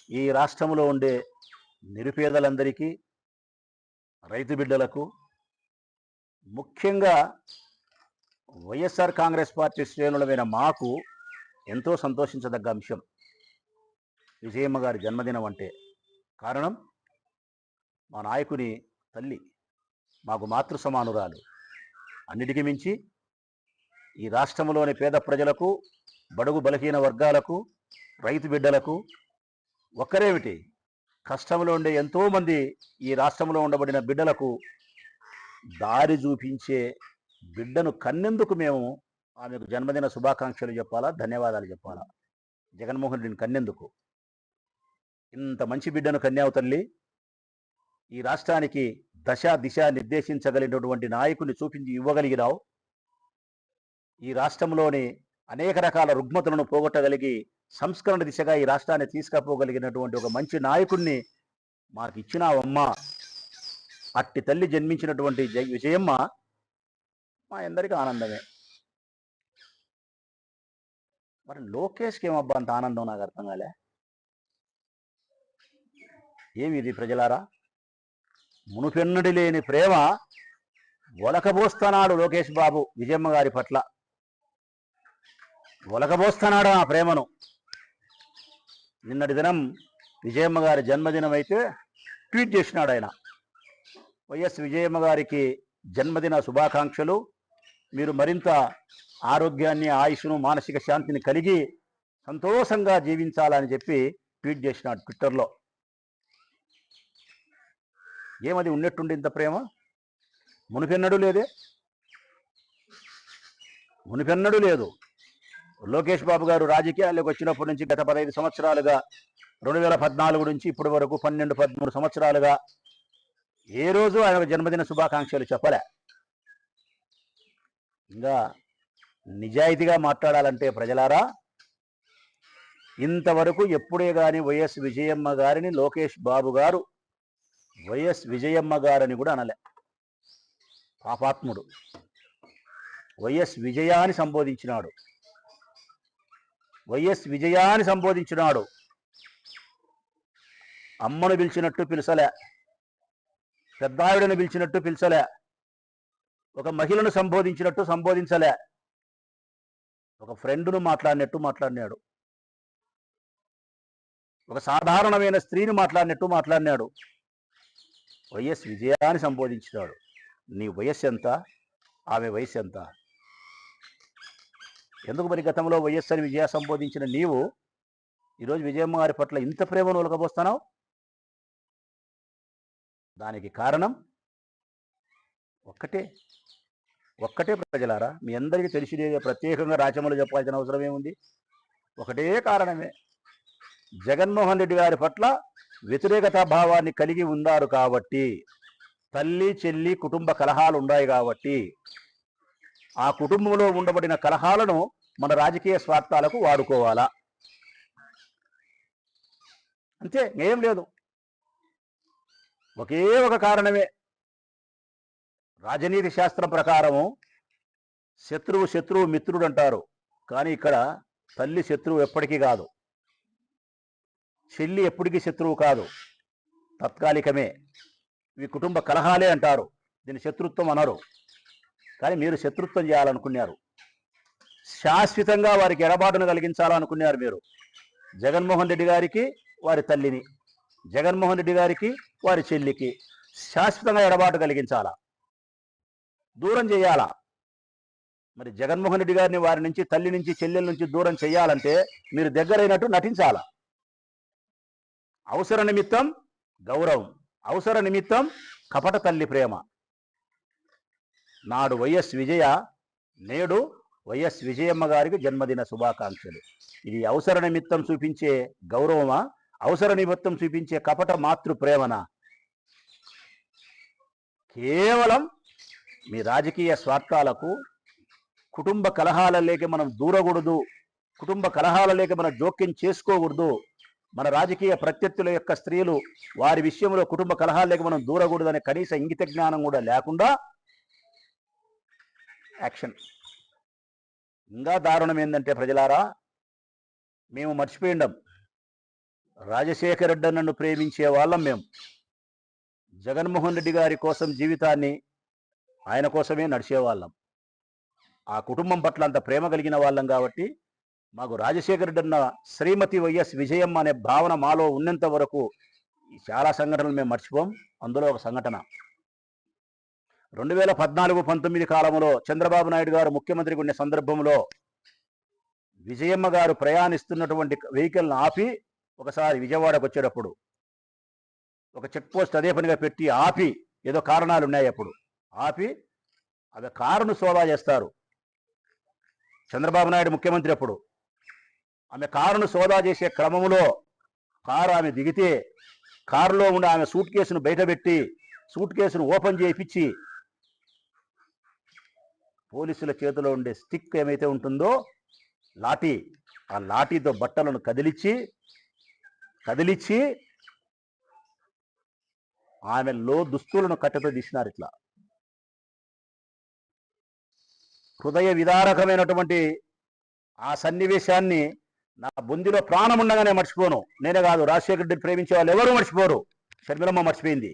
ఈ రాష్ట్రంలో ఉండే నిరుపేదలందరికీ, రైతు బిడ్డలకు, ముఖ్యంగా వైఎస్ఆర్ కాంగ్రెస్ పార్టీ శ్రేణులమైన మాకు ఎంతో సంతోషించదగ్గ అంశం విజయమ్మ గారి జన్మదినం అంటే. కారణం, మా నాయకుని తల్లి మాకు మాతృ సమానురాలు. అన్నిటికీ మించి ఈ రాష్ట్రంలోని పేద ప్రజలకు, బడుగు బలహీన వర్గాలకు, రైతు బిడ్డలకు, ఒక్కరేమిటి కష్టంలో ఉండే ఎంతోమంది ఈ రాష్ట్రంలో ఉండబడిన బిడ్డలకు దారి చూపించే బిడ్డను కన్నెందుకు మేము ఆమెకు జన్మదిన శుభాకాంక్షలు చెప్పాలా, ధన్యవాదాలు చెప్పాలా? జగన్మోహన్ రెడ్డిని కన్నెందుకు? ఇంత మంచి బిడ్డను కన్యావు తల్లి, ఈ రాష్ట్రానికి దశ దిశ నిర్దేశించగలిగినటువంటి నాయకుని చూపించి ఇవ్వగలిగినావు. ఈ రాష్ట్రంలోని అనేక రకాల రుగ్మతులను పోగొట్టగలిగి సంస్కరణ దిశగా ఈ రాష్ట్రాన్ని తీసుకుపోగలిగినటువంటి ఒక మంచి నాయకుడిని మాకు ఇచ్చినావమ్మా. అట్టి తల్లి జన్మించినటువంటి విజయమ్మ మా అందరికీ ఆనందమే. మరి లోకేష్కి ఏమబ్బా అంత ఆనందం? నాకు అర్థం కాలే. ఏమి ఇది ప్రజలారా? మునుపెన్నడి లేని ప్రేమ ఒలకబోస్తున్నాడు లోకేష్ బాబు విజయమ్మ గారి పట్ల. ఒలకబోస్తున్నాడు ఆ ప్రేమను. నిన్నటి దినం విజయమ్మ గారి జన్మదినం అయితే ట్వీట్ చేసినాడు ఆయన. వైఎస్ విజయమ్మ గారికి జన్మదిన శుభాకాంక్షలు. మీరు మరింత ఆరోగ్యాన్ని, ఆయుష్ను, మానసిక శాంతిని కలిగి సంతోషంగా జీవించాలని చెప్పి ట్వీట్ చేసినాడు ట్విట్టర్లో. ఏమది ఉన్నట్టుండి ఇంత ప్రేమ? మునిపెన్నడూ లేదే, మునిపెన్నడూ లేదు. లోకేష్ బాబు గారు రాజకీయాల్లోకి వచ్చినప్పటి నుంచి గత 15 సంవత్సరాలుగా, 2014 నుంచి ఇప్పటి వరకు 12-13 సంవత్సరాలుగా ఏ రోజు ఆయన జన్మదిన శుభాకాంక్షలు చెప్పలే. ఇంకా నిజాయితీగా మాట్లాడాలంటే ప్రజలారా, ఇంతవరకు ఎప్పుడే కానీ వైఎస్ విజయమ్మ గారిని లోకేష్ బాబు గారు వైఎస్ విజయమ్మ గారని కూడా అనలే. పాపాత్ముడు. వైఎస్ విజయాన్ని సంబోధించినాడు. వైఎస్ విజయాన్ని సంబోధించినాడు. అమ్మను పిలిచినట్టు పిలిచలే, పెద్దావిడను పిలిచినట్టు పిలిచలే, ఒక మహిళను సంబోధించినట్టు సంబోధించలే, ఒక ఫ్రెండ్ను మాట్లాడినట్టు మాట్లాడినాడు, ఒక సాధారణమైన స్త్రీని మాట్లాడినట్టు మాట్లాడినాడు. వైఎస్ విజయాన్ని సంబోధించినాడు. నీ వయస్సు ఎంత? ఆమె వయస్సు ఎంత? ఎందుకు మరి గతంలో వైఎస్ అని విజయ సంబోధించిన నీవు ఈరోజు విజయమ్మ గారి పట్ల ఇంత ప్రేమను ఒలకబోస్తున్నావు? దానికి కారణం ఒక్కటే ప్రజలారా, మీ అందరికీ తెలిసినదే. ప్రత్యేకంగా రాచమలు చెప్పాల్సిన అవసరం ఏముంది? ఒకటే కారణమే. జగన్మోహన్ రెడ్డి గారి పట్ల వ్యతిరేకతా భావాన్ని కలిగి ఉన్నారు కాబట్టి, తల్లి చెల్లి కుటుంబ కలహాలు ఉన్నాయి కాబట్టి, ఆ కుటుంబంలో ఉండబడిన కలహాలను మన రాజకీయ స్వార్థాలకు వాడుకోవాలా, అంతే, ఏం లేదు. ఒకే ఒక కారణమే. రాజనీతి శాస్త్రం ప్రకారము శత్రువు మిత్రుడు అంటారు. కానీ ఇక్కడ తల్లి శత్రువు ఎప్పటికీ కాదు, చెల్లి ఎప్పటికీ శత్రువు కాదు, తాత్కాలికమే. ఇవి కుటుంబ కలహాలే అంటారు, దీన్ని శత్రుత్వం అనరు. కానీ మీరు శత్రుత్వం చేయాలనుకున్నారు, శాశ్వతంగా వారికి ఎడబాటును కలిగించాలనుకున్నారు మీరు. జగన్మోహన్ రెడ్డి గారికి వారి తల్లిని, జగన్మోహన్ రెడ్డి గారికి వారి చెల్లికి శాశ్వతంగా ఎడబాటు కలిగించాలా, దూరం చేయాలా. మరి జగన్మోహన్ రెడ్డి గారిని వారి నుంచి, తల్లి నుంచి, చెల్లెల నుంచి దూరం చేయాలంటే మీరు దగ్గరైనట్టు నటించాలా. అవసర నిమిత్తం గౌరవం, అవసర నిమిత్తం కపట తల్లి ప్రేమ. నాడు వైఎస్ విజయ, నేడు వైఎస్ విజయమ్మ గారికి జన్మదిన శుభాకాంక్షలు. ఇది అవసర నిమిత్తం చూపించే గౌరవమా? అవసర నిమిత్తం చూపించే కపట మాతృ ప్రేమనా? కేవలం మీ రాజకీయ స్వార్థాలకు, కుటుంబ కలహాలలోకి మనం దూరకూడదు, కుటుంబ కలహాలలోకి మనం జోక్యం చేసుకోకూడదు, మన రాజకీయ ప్రత్యర్థుల యొక్క స్త్రీలు వారి విషయంలో కుటుంబ కలహాలలోకి మనం దూరకూడదనే కనీస ఇంగిత జ్ఞానం కూడా లేకుండా యాక్షన్. ఇంకా దారుణం ఏంటంటే ప్రజలారా, మేము మర్చిపోయిండం, రాజశేఖర రెడ్డి నన్ను ప్రేమించే వాళ్ళం మేము. జగన్మోహన్ రెడ్డి గారి కోసం జీవితాన్ని ఆయన కోసమే నడిచేవాళ్ళం. ఆ కుటుంబం పట్ల అంత ప్రేమ కలిగిన వాళ్ళం కాబట్టి మాకు రాజశేఖర రెడ్డి అన్న శ్రీమతి వైఎస్ విజయమ్మ అనే భావన మాలో ఉన్నంత వరకు చాలా సంఘటనలు మేము మర్చిపోం. అందులో ఒక సంఘటన 2014-19 కాలంలో చంద్రబాబు నాయుడు గారు ముఖ్యమంత్రిగా ఉండే సందర్భంలో విజయమ్మ గారు ప్రయాణిస్తున్నటువంటి వెహికల్ని ఆపి ఒకసారి విజయవాడకు వచ్చేటప్పుడు ఒక చెక్ పోస్ట్ అదే పనిగా పెట్టి ఆపి, ఏదో కారణాలు ఉన్నాయి అప్పుడు ఆపి అవి కారును సోదా చేస్తారు. చంద్రబాబు నాయుడు ముఖ్యమంత్రి అప్పుడు ఆమె కారును సోదా చేసే క్రమంలో కారు ఆమె దిగితే కారులో ఉండి ఆమె సూట్ కేసును బయటపెట్టి సూట్ కేసును ఓపెన్ చేయించి పోలీసుల చేతిలో ఉండే స్టిక్ ఏమైతే ఉంటుందో లాఠీ, ఆ లాఠీతో బట్టలను కదిలిచ్చి ఆమెలో దుస్తులను కట్టెతో తీసినారు. ఇట్లా హృదయ విదారకమైనటువంటి ఆ సన్నివేశాన్ని నా బుందిలో ప్రాణం ఉండగానే మర్చిపోను. నేనే కాదు, రాజశేఖర రెడ్డిని ప్రేమించే వాళ్ళు ఎవరూ మర్చిపోరు. షర్మిలమ్మ మర్చిపోయింది.